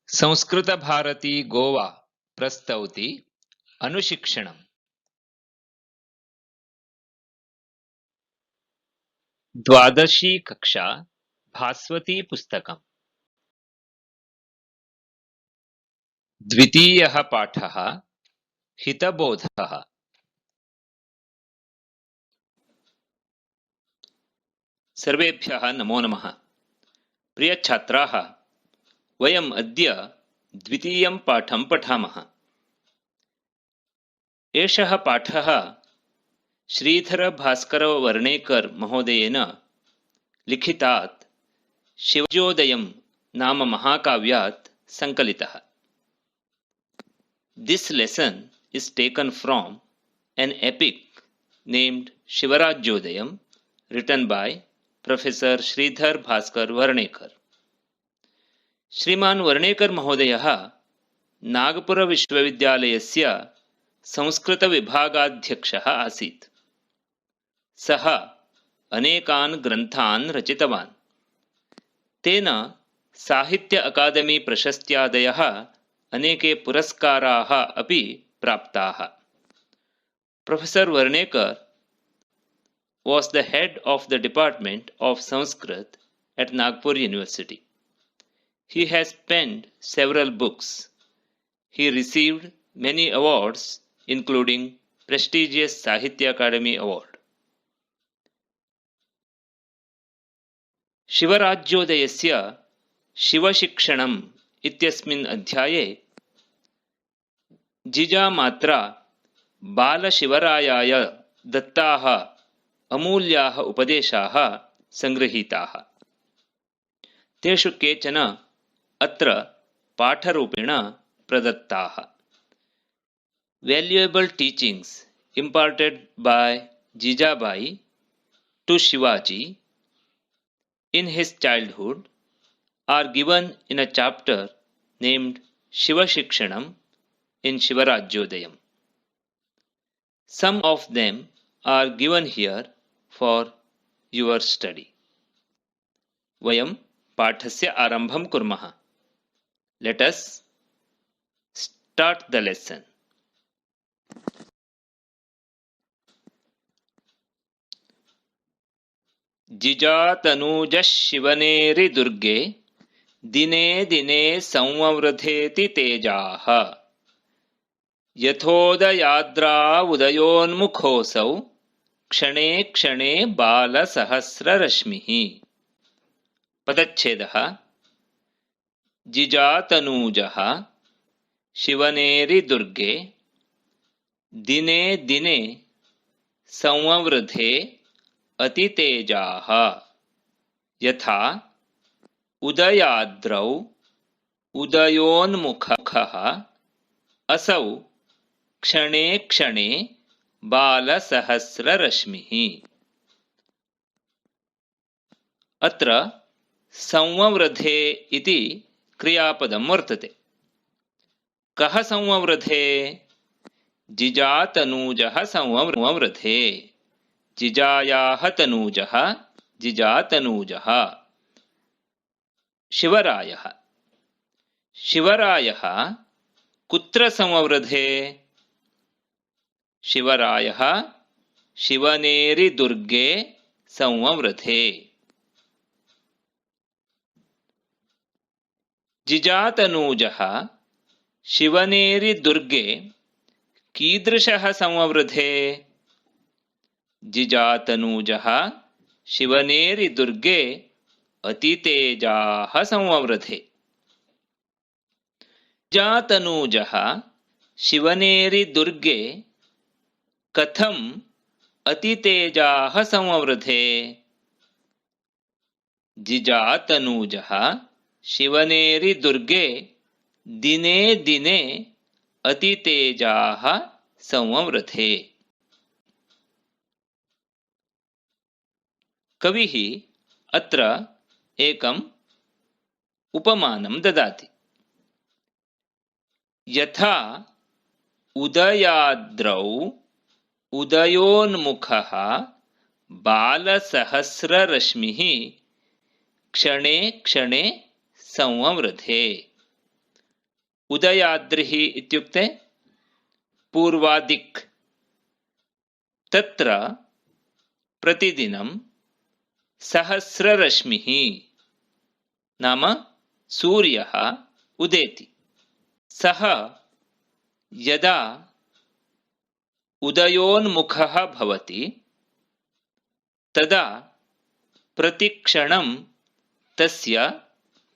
संस्कृत भारती गोवा प्रस्तौति अनुशिक्षणम्। द्वादशी कक्षा भास्वती पुस्तकम्। द्वितीयः पाठः हितबोधः। सर्वेभ्यः नमो नमः। प्रिय छात्राः, वयम् अद्य द्वितीयं पाठं पठामः। एषः पाठः श्रीधर भास्कर वर्णेकर महोदयेन लिखितात् शिवजोदयं नाम महाकाव्यात् संकलितः। This lesson is taken from an epic named Shivarajyodayam, written by Professor Sridhar Bhaskar Varnekar. श्रीमान वर्णेकर महोदयः नागपुर विश्वविद्यालयस्य संस्कृत विभागाध्यक्षः आसीत्। सः अनेकान् ग्रन्थान् रचितवान्। तेन साहित्य अकादमी प्रशस्त्यादयः अनेके पुरस्काराः अपि प्राप्ताः। Professor Varnekar was the head of the Department of Sanskrit at Nagpur University. He has penned several books. He received many awards, including prestigious Sahitya Akademi Award. शिवराज्योदयस्य शिवशिक्षणम् इत्यस्मिन् अध्याये जिजामात्रा बालशिवरायाय दत्ताः अमूल्याः उपदेशाः संगृहीताः। तेषु केचन अत्र पाठरूपेण प्रदत्ताः। Valuable teachings imparted by Jijabai to Shivaji in his childhood are given in a chapter named Shiva Shikshanam in Shivarajyodayam. Some of them are given here for your study. Vayam पाठस्य आरम्भं कुर्मः. Let us start the lesson. जिजातनूजः Shivneri दुर्गे दिने दिने संवृधेति तेजाः यथोदयाद्रा उदयोन्मुखोऽसौ क्षणे क्षणे बालसहस्ररश्मिः। पदच्छेदः। जिजातनूजः शिवनेरि दुर्गे दिने दिने संवृधे अतितेजाः यथा उदयाद्रौ उदयोन्मुखः असौ क्षणे क्षणे बालसहस्ररश्मिः। अत्र संवृधे इति क्रियापदं वर्तते। कः संवृधे? जिजातनूजः संवृधे। जिजायाः तनूजः जिजातनूजः। शिवरायः शिवरायः कुत्र संवृधे? शिवरायः शिवनेरि दुर्गे संवृधे। जिजातनूजः शिवनेरि दुर्गे कीदृशः संवृधे? जिजातनूजः शिवनेरि दुर्गे अतितेजाः संवृधे। जिजातनूजः शिवनेरि दुर्गे कथम् अतितेजाः संवृधे? जिजातनूजः शिवनेरि दुर्गे दिने दिने अतितेजाः संवृधे। कविः अत्र एकम् उपमानं ददाति। यथा उदयाद्रौ उदयोन्मुखः बालसहस्ररश्मिः क्षणे क्षणे संवृधे। उदयाद्रिः इत्युक्ते पूर्वादिक्। तत्र प्रतिदिनं सहस्ररश्मिः नाम सूर्यः उदेति। सः यदा उदयोन्मुखः भवति तदा प्रतिक्षणं तस्य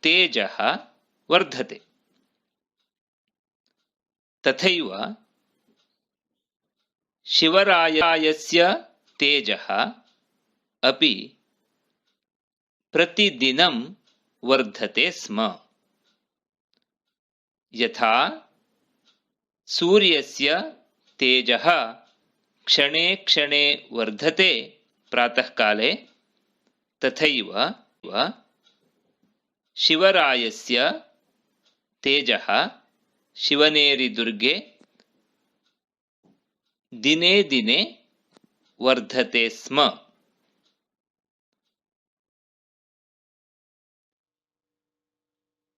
तेजः वर्धते। तथैव शिवरायस्य तेजः अपि प्रतिदिनं वर्धते स्म। यथा सूर्यस्य तेजः क्षणे क्षणे वर्धते प्रातःकाले, तथैव शिवरायस्य तेजः शिवनेरिदुर्गे दिने दिने वर्धते स्म।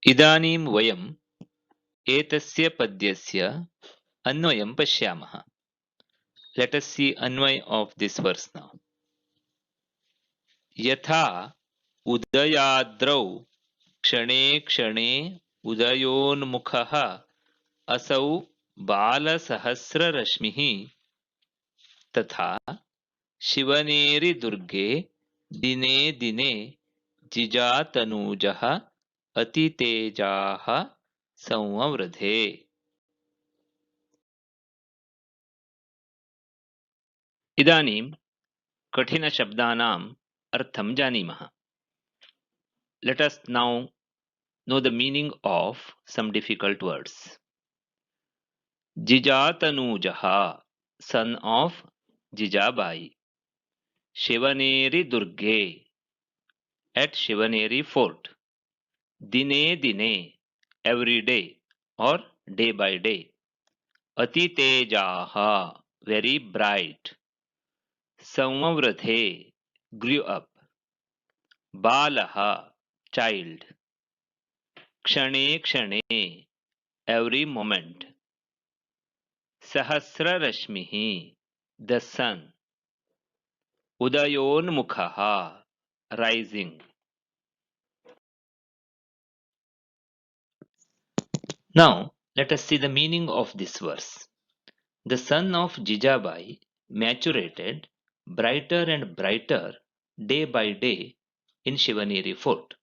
इदानीं वयम् एतस्य पद्यस्य अन्वयं पश्यामः। Let us see Anvay of this verse now. यथा उदयाद्रौ क्षणे क्षणे उदयोन्मुखः असौ बालसहस्ररश्मिः, तथा शिवनेरिदुर्गे दिने दिने जिजातनूजः अतितेजाः संववृधे। इदानीं कठिनशब्दानाम् अर्थं जानीमः। Let us now know the meaning of some difficult words. Jijatanujaha, son of Jijabai. Shivaneri Durge, at Shivaneri fort. Dine dine, every day or day by day. Atitejaha, very bright. Samavrathe, grew up. Balaha, child. Kshane kshane, every moment. Sahasrarashmihi, the sun. Udayonmukhaha, rising. Now, let us see the meaning of this verse. The son of Jijabai maturated brighter and brighter day by day in Shivaneri fort,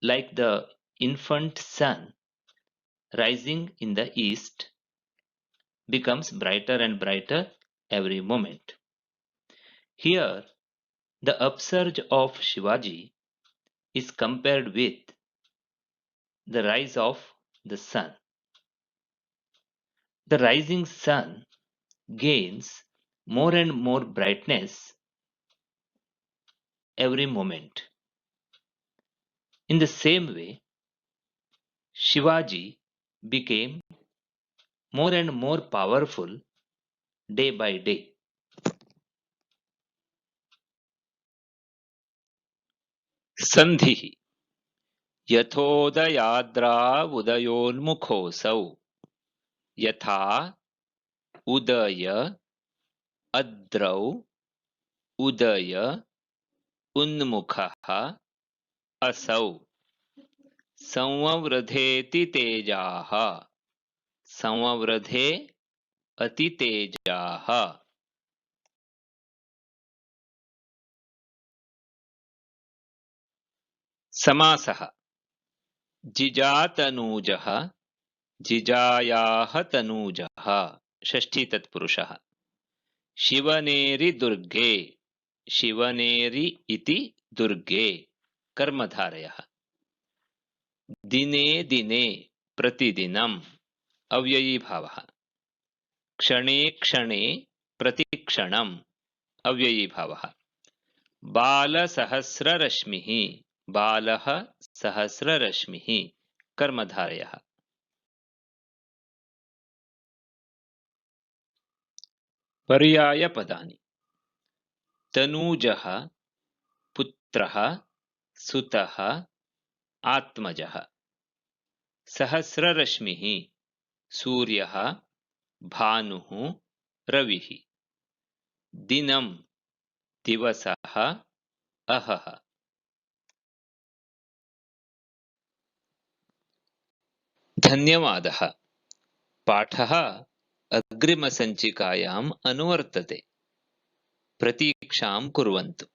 like the infant sun rising in the east becomes brighter and brighter every moment. Here, the upsurge of Shivaji is compared with the rise of the sun. The rising sun gains more and more brightness every moment. In the same way, Shivaji became more and more powerful day by day. Sandhi यथोदयाद्रा उदयोन्मुखोऽसौ यथा उदय अद्रौ उदय उन्मुखः असौ संववृधेति तेजाः संववृधे अतितेजाः। समासः जिजातनूजः जिजायाः तनूजः षष्ठी तत्पुरुषः। शिवनेरि दुर्गे शिवनेरि इति दुर्गे कर्मधारयः। दिने दिने प्रतिदिनम् अव्ययी भावः। क्षणे क्षणे प्रतिक्षणम् अव्ययी भावः। बालसहस्ररश्मिः बालः सहस्ररश्मिः कर्मधारयः। पर्यायपदानि तनूजः पुत्रः सुतः आत्मजः। सहस्ररश्मिः, सूर्यः, भानुः, रविः। दिनं, दिवसः, अहः। धन्यवादः। पाठः अग्रिमसञ्चिकायाम् अनुवर्तते। प्रतीक्षां कुर्वन्तु।